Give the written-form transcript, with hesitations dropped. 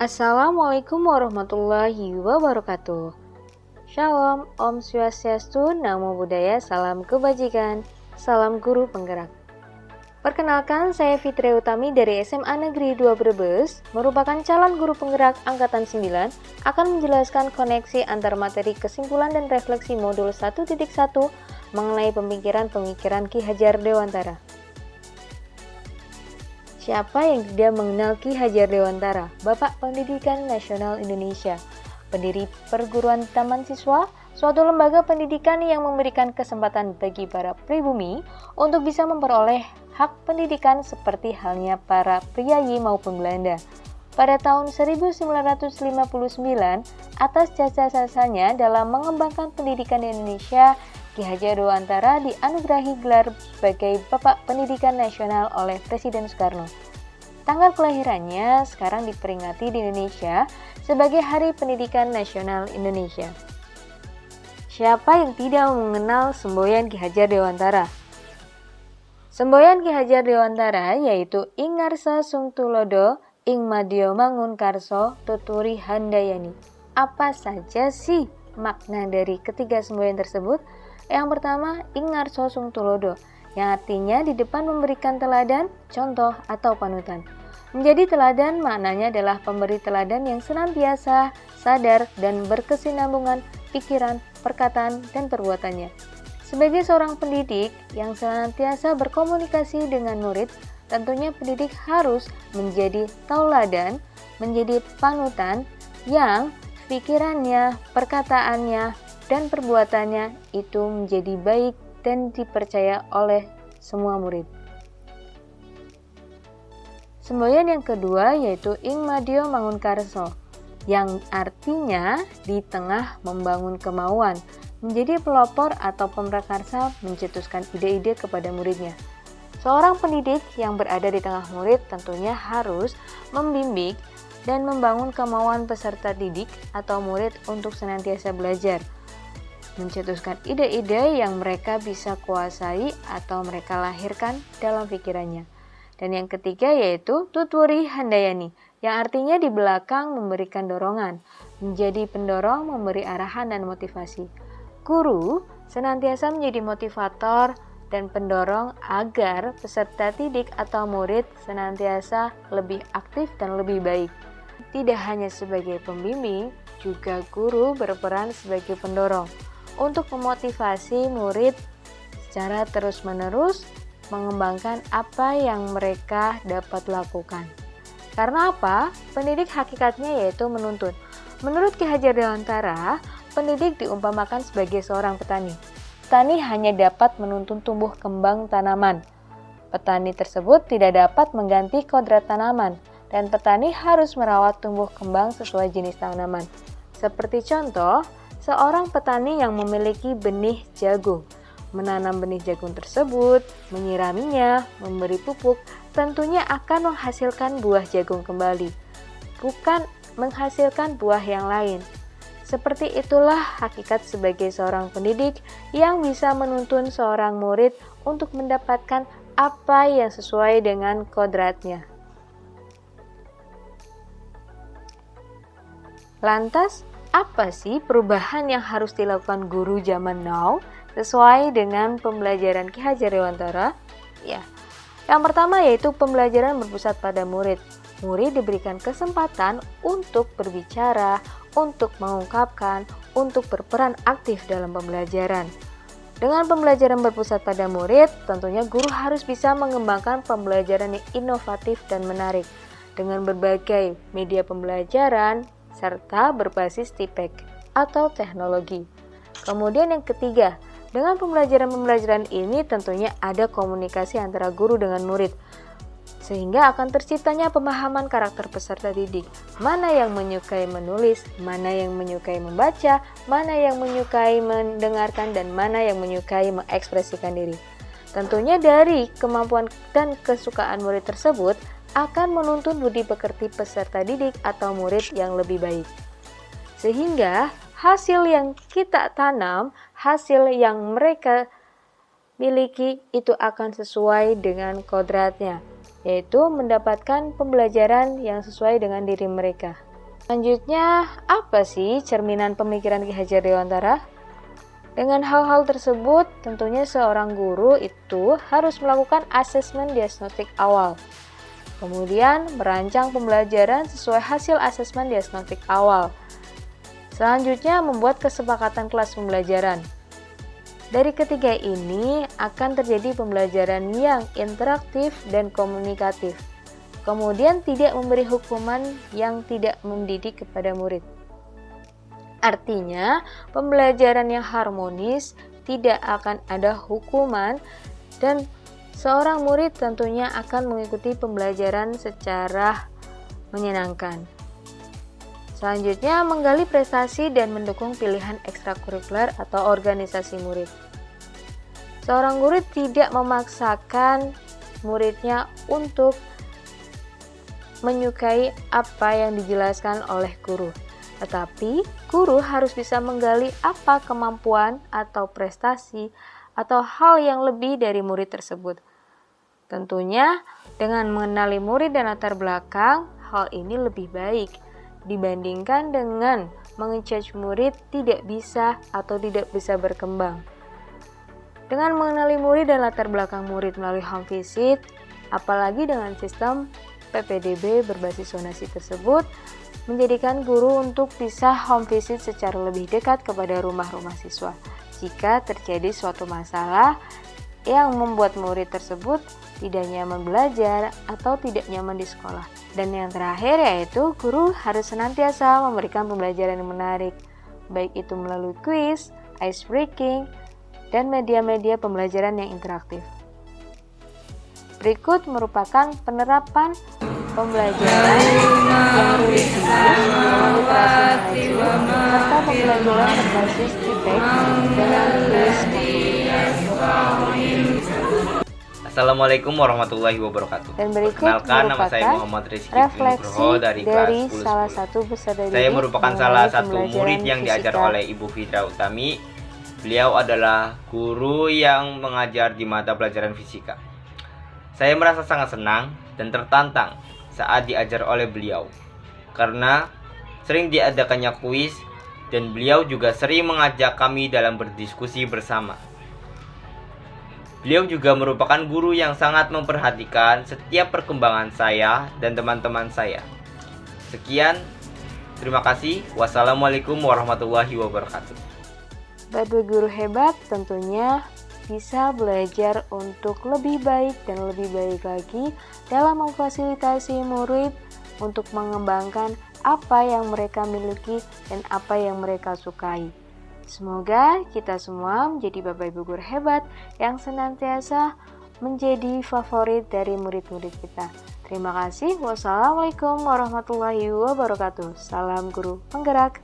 Assalamualaikum warahmatullahi wabarakatuh. Shalom, Om Swastiastu, Namo Buddhaya, Salam Kebajikan, Salam Guru Penggerak. Perkenalkan, saya Fitri Utami dari SMA Negeri 2 Brebes, merupakan calon guru penggerak Angkatan 9, akan menjelaskan koneksi antar materi kesimpulan dan refleksi modul 1.1 mengenai pemikiran-pemikiran Ki Hajar Dewantara. Siapa yang tidak mengenal Ki Hajar Dewantara, Bapak Pendidikan Nasional Indonesia, pendiri perguruan taman siswa, suatu lembaga pendidikan yang memberikan kesempatan bagi para pribumi untuk bisa memperoleh hak pendidikan seperti halnya para priayi maupun Belanda. Pada tahun 1959, atas jasa-jasanya dalam mengembangkan pendidikan di Indonesia, Ki Hajar Dewantara dianugerahi gelar sebagai Bapak Pendidikan Nasional oleh Presiden Soekarno. Tanggal kelahirannya sekarang diperingati di Indonesia sebagai Hari Pendidikan Nasional Indonesia. Siapa yang tidak mengenal semboyan Ki Hajar Dewantara? Semboyan Ki Hajar Dewantara yaitu Ing Ngarsa Sung Tulodo, Ing Madya Mangunkarso, Tuturi Handayani. Apa saja sih makna dari ketiga semboyan tersebut? Yang pertama, Ing Ngarsa Sung Tulodo, yang artinya di depan memberikan teladan, contoh, atau panutan. Menjadi teladan maknanya adalah pemberi teladan yang senantiasa sadar dan berkesinambungan pikiran, perkataan, dan perbuatannya. Sebagai seorang pendidik yang senantiasa berkomunikasi dengan murid, tentunya pendidik harus menjadi tauladan, menjadi panutan yang pikirannya, perkataannya, dan perbuatannya itu menjadi baik dan dipercaya oleh semua murid. Semboyan yang kedua yaitu Ing Madya Mangunkarso, yang artinya di tengah membangun kemauan, menjadi pelopor atau pemrakarsa mencetuskan ide-ide kepada muridnya. Seorang pendidik yang berada di tengah murid tentunya harus membimbing dan membangun kemauan peserta didik atau murid untuk senantiasa belajar, mencetuskan ide-ide yang mereka bisa kuasai atau mereka lahirkan dalam pikirannya. Dan yang ketiga yaitu Tuturi Handayani, yang artinya di belakang memberikan dorongan, menjadi pendorong, memberi arahan dan motivasi. Guru senantiasa menjadi motivator dan pendorong agar peserta didik atau murid senantiasa lebih aktif dan lebih baik. Tidak hanya sebagai pembimbing, juga guru berperan sebagai pendorong untuk memotivasi murid secara terus-menerus mengembangkan apa yang mereka dapat lakukan. Karena apa? Pendidik hakikatnya yaitu menuntun. Menurut Ki Hajar Dewantara, pendidik diumpamakan sebagai seorang petani. Petani hanya dapat menuntun tumbuh kembang tanaman. Petani tersebut tidak dapat mengganti kodrat tanaman, dan petani harus merawat tumbuh kembang sesuai jenis tanaman. Seperti contoh, seorang petani yang memiliki benih jagung, menanam benih jagung tersebut, menyiraminya, memberi pupuk, tentunya akan menghasilkan buah jagung kembali, bukan menghasilkan buah yang lain. Seperti itulah hakikat sebagai seorang pendidik yang bisa menuntun seorang murid untuk mendapatkan apa yang sesuai dengan kodratnya. Lantas, apa sih perubahan yang harus dilakukan guru zaman now sesuai dengan pembelajaran Ki Hajar Dewantara? Ya, yang pertama yaitu pembelajaran berpusat pada murid. Murid diberikan kesempatan untuk berbicara, untuk mengungkapkan, untuk berperan aktif dalam pembelajaran. Dengan pembelajaran berpusat pada murid, tentunya guru harus bisa mengembangkan pembelajaran yang inovatif dan menarik dengan berbagai media pembelajaran serta berbasis TIPEK atau teknologi. Kemudian yang ketiga, dengan pembelajaran ini tentunya ada komunikasi antara guru dengan murid, sehingga akan terciptanya pemahaman karakter peserta didik. Mana yang menyukai menulis, mana yang menyukai membaca, mana yang menyukai mendengarkan, dan mana yang menyukai mengekspresikan diri. Tentunya dari kemampuan dan kesukaan murid tersebut akan menuntun budi pekerti peserta didik atau murid yang lebih baik. Sehingga hasil yang kita tanam, hasil yang mereka miliki itu akan sesuai dengan kodratnya, yaitu mendapatkan pembelajaran yang sesuai dengan diri mereka. Selanjutnya, apa sih cerminan pemikiran Ki Hajar Dewantara? Dengan hal-hal tersebut, tentunya seorang guru itu harus melakukan asesmen diagnostik awal. Kemudian, merancang pembelajaran sesuai hasil asesmen diagnostik awal. Selanjutnya, membuat kesepakatan kelas pembelajaran. Dari ketiga ini akan terjadi pembelajaran yang interaktif dan komunikatif. Kemudian tidak memberi hukuman yang tidak mendidik kepada murid. Artinya, pembelajaran yang harmonis, tidak akan ada hukuman, dan seorang murid tentunya akan mengikuti pembelajaran secara menyenangkan. Selanjutnya, menggali prestasi dan mendukung pilihan ekstrakurikuler atau organisasi murid. Seorang guru tidak memaksakan muridnya untuk menyukai apa yang dijelaskan oleh guru, tetapi guru harus bisa menggali apa kemampuan atau prestasi atau hal yang lebih dari murid tersebut. Tentunya dengan mengenali murid dan latar belakang, hal ini lebih baik dibandingkan dengan mengejudge murid tidak bisa atau tidak bisa berkembang. Dengan mengenali murid dan latar belakang murid melalui home visit, apalagi dengan sistem PPDB berbasis zonasi tersebut, menjadikan guru untuk bisa home visit secara lebih dekat kepada rumah-rumah siswa jika terjadi suatu masalah yang membuat murid tersebut tidak nyaman belajar atau tidak nyaman di sekolah. Dan yang terakhir yaitu guru harus senantiasa memberikan pembelajaran yang menarik, baik itu melalui kuis, ice breaking, dan media-media pembelajaran yang interaktif. Berikut merupakan penerapan pembelajaran yang religius dengan literasi mengaji serta pembelajaran berbasis titik dengan kuis. Assalamualaikum warahmatullahi wabarakatuh. Dan berikut Perkenalkan, nama saya merupakan Muhammad Rizky refleksi Nugroho dari kelas dari 10. salah satu peserta didik Saya merupakan salah mengenai satu pembelajaran murid yang diajar fisika. oleh Ibu Fitra Utami. Beliau adalah guru yang mengajar di mata pelajaran fisika. Saya merasa sangat senang dan tertantang saat diajar oleh beliau, karena sering diadakannya kuis dan beliau juga sering mengajak kami dalam berdiskusi bersama. Beliau juga merupakan guru yang sangat memperhatikan setiap perkembangan saya dan teman-teman saya. Sekian, terima kasih. Wassalamualaikum warahmatullahi wabarakatuh. Bagi guru hebat tentunya bisa belajar untuk lebih baik dan lebih baik lagi dalam memfasilitasi murid untuk mengembangkan apa yang mereka miliki dan apa yang mereka sukai. Semoga kita semua menjadi Bapak Ibu guru hebat yang senantiasa menjadi favorit dari murid-murid kita. Terima kasih. Wassalamualaikum warahmatullahi wabarakatuh. Salam guru penggerak.